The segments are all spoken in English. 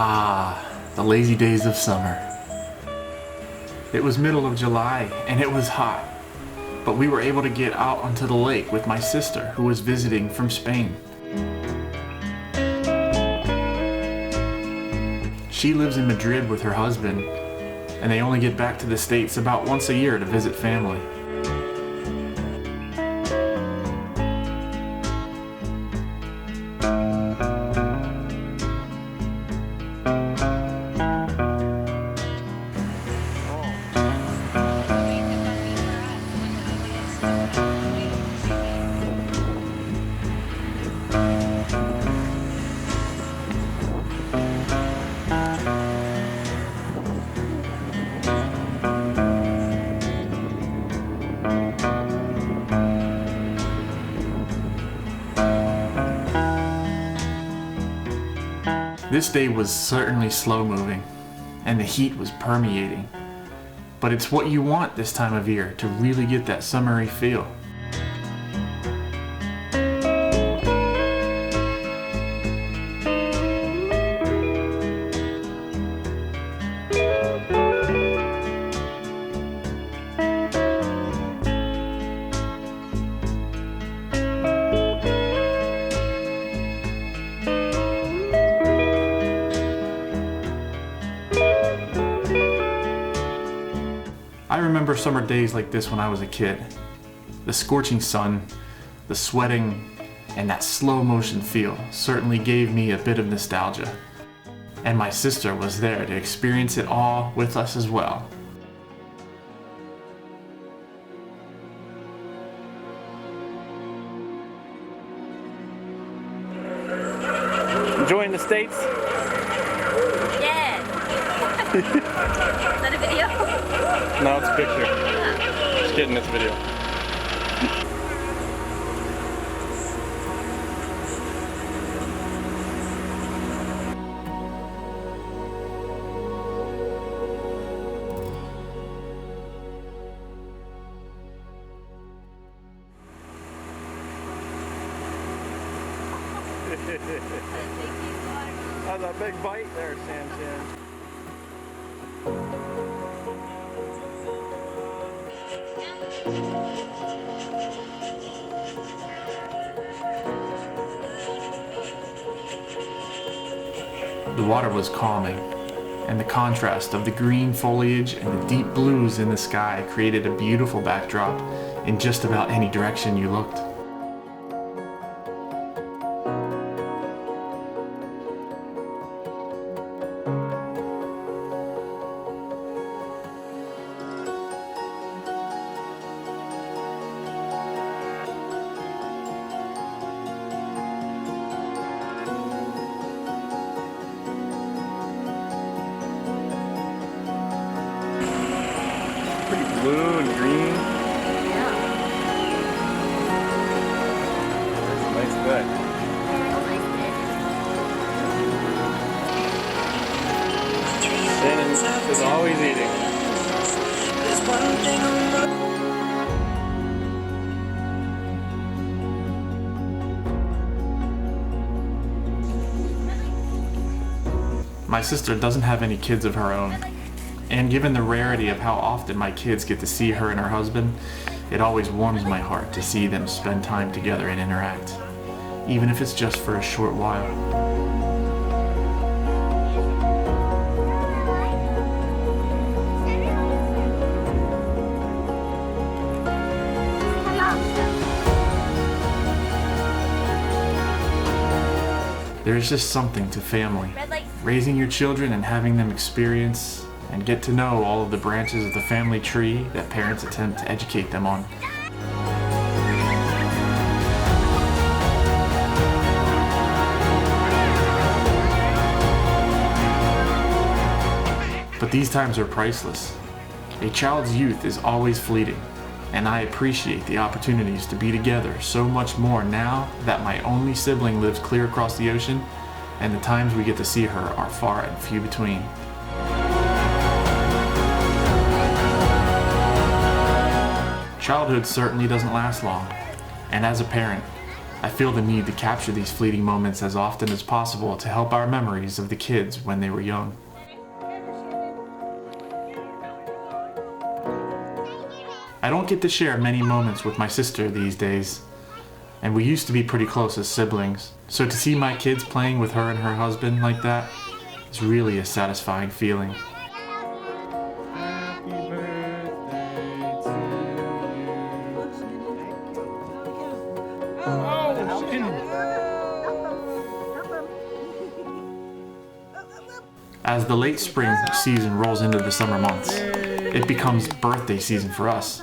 Ah, the lazy days of summer. It was middle of July and it was hot, but we were able to get out onto the lake with my sister who was visiting from Spain. She lives in Madrid with her husband, and they only get back to the States about once a year to visit family. This day was certainly slow moving, and the heat was permeating. But it's what you want this time of year to really get that summery feel. I remember summer days like this when I was a kid. The scorching sun, the sweating, and that slow motion feel certainly gave me a bit of nostalgia. And my sister was there to experience it all with us as well. Enjoying the States? Yeah. Is that a video? No, it's a picture. Just kidding, it's a video. That's a big bite there, Sam. The water was calming, and the contrast of the green foliage and the deep blues in the sky created a beautiful backdrop in just about any direction you looked. Pretty blue and green. Yeah. That's a nice day. Shannon is always eating. My sister doesn't have any kids of her own. And given the rarity of how often my kids get to see her and her husband, it always warms my heart to see them spend time together and interact, even if it's just for a short while. There's just something to family, raising your children and having them experience and get to know all of the branches of the family tree that parents attempt to educate them on. But these times are priceless. A child's youth is always fleeting, and I appreciate the opportunities to be together so much more now that my only sibling lives clear across the ocean, and the times we get to see her are far and few between. Childhood certainly doesn't last long, and as a parent, I feel the need to capture these fleeting moments as often as possible to help our memories of the kids when they were young. I don't get to share many moments with my sister these days, and we used to be pretty close as siblings, so to see my kids playing with her and her husband like that is really a satisfying feeling. As the late spring season rolls into the summer months, it becomes birthday season for us.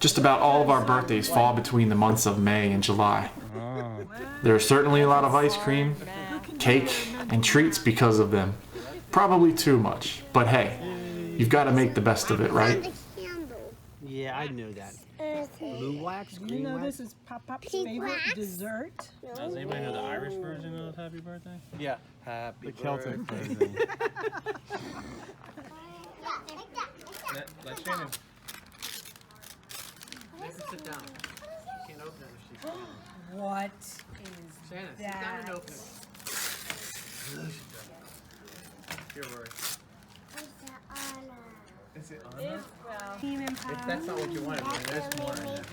Just about all of our birthdays fall between the months of May and July. There are certainly a lot of ice cream, cake, and treats because of them. Probably too much, but hey, you've got to make the best of it, right? Yeah, I knew that. Blue wax, green You know wax? this is Pop-Pop's favorite dessert. Does anybody know the Irish version of Happy Birthday? Yeah. Happy The Celtic birthday. version. Let Shannon. Sit down. You can't open it if she's down. What Shannon, is sit down and that? open it. Here, Rory. Is it on there? If that's not what you wanted, then there's more in there.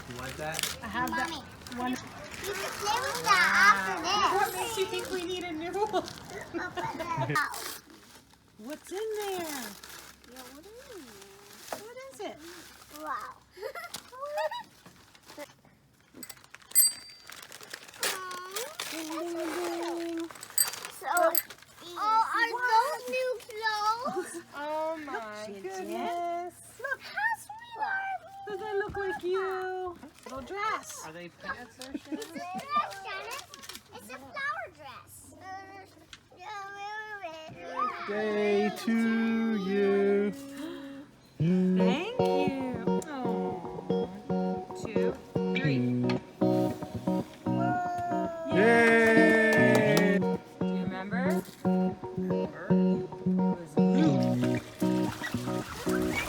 You want that? I have that one. You can play with that What after makes you think we need a new one? this. What's in there? Yeah, what do you mean? What is it? Wow. So, are those new clothes? Oh my goodness. Look how sweet are Does that look like you? Little dress. Are they pants or these? It's a dress, Janice. It's a flower dress. Day to you. Thank you. Oh. 2, 3. Yay! Do you remember?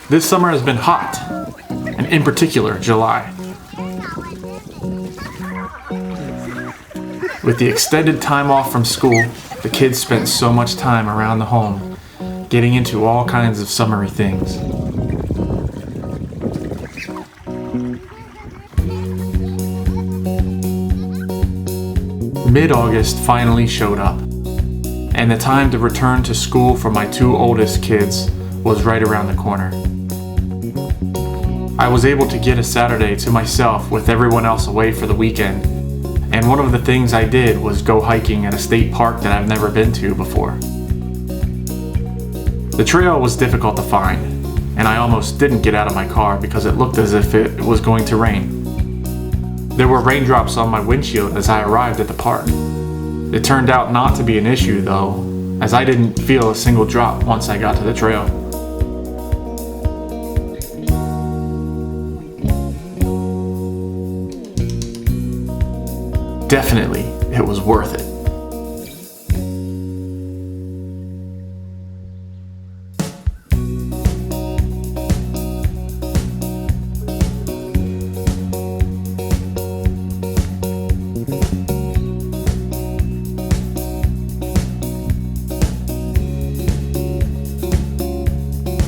This summer has been hot, and in particular, July. With the extended time off from school, the kids spent so much time around the home, getting into all kinds of summery things. Mid-August finally showed up, and the time to return to school for my two oldest kids was right around the corner. I was able to get a Saturday to myself with everyone else away for the weekend, and one of the things I did was go hiking at a state park that I've never been to before. The trail was difficult to find, and I almost didn't get out of my car because it looked as if it was going to rain. There were raindrops on my windshield as I arrived at the park. It turned out not to be an issue though, as I didn't feel a single drop once I got to the trail. Definitely, it was worth it.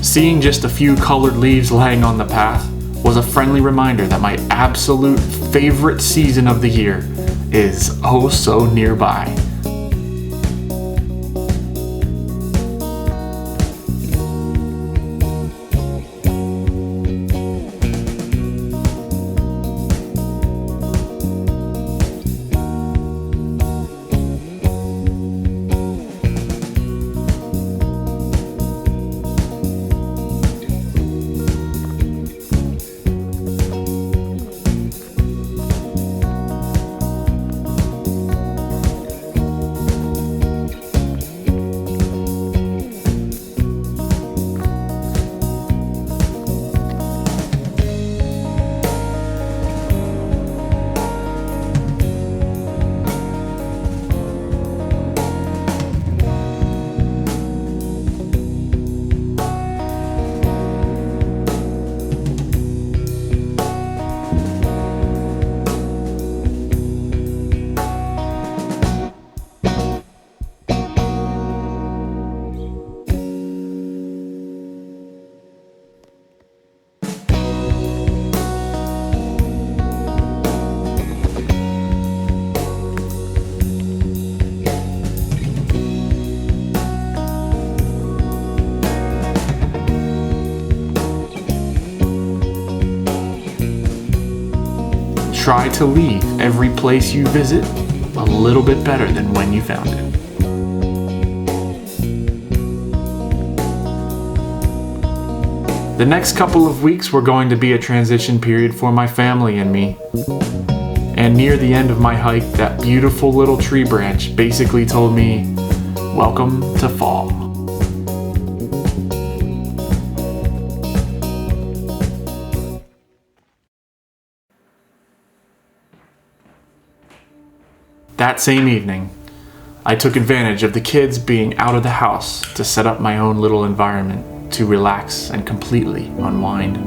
Seeing just a few colored leaves laying on the path was a friendly reminder that my absolute favorite season of the year is oh so nearby. try to leave every place you visit a little bit better than when you found it. The next couple of weeks were going to be a transition period for my family and me. And near the end of my hike, that beautiful little tree branch basically told me, "Welcome to fall." That same evening, I took advantage of the kids being out of the house to set up my own little environment to relax and completely unwind.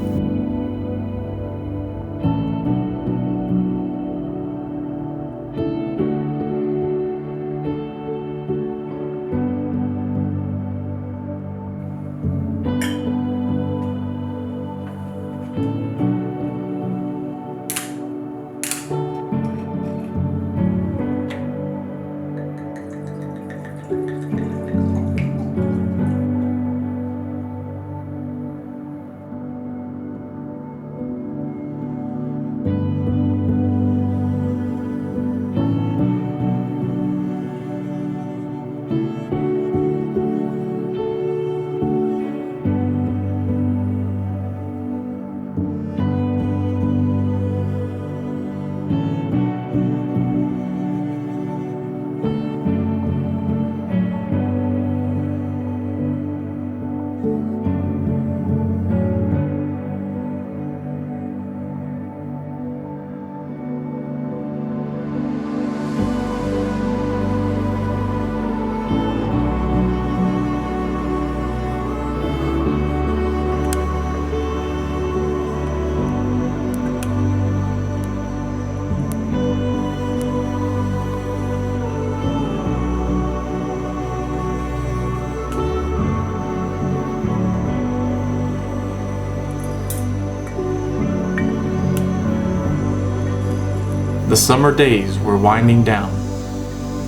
The summer days were winding down,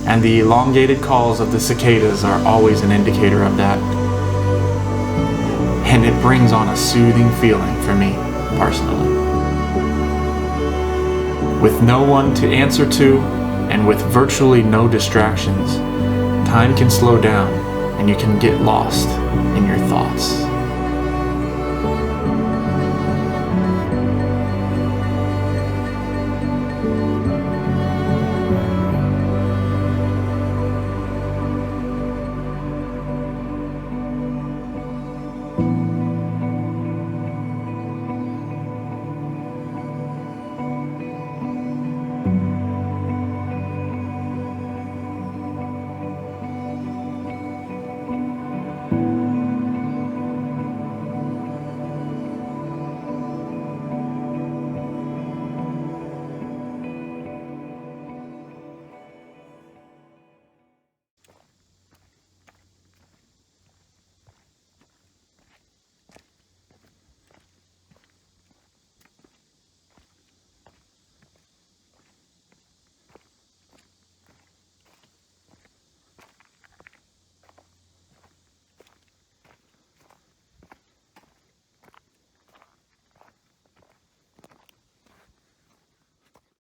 and the elongated calls of the cicadas are always an indicator of that. And it brings on a soothing feeling for me, personally. With no one to answer to, and with virtually no distractions, time can slow down and you can get lost in your thoughts.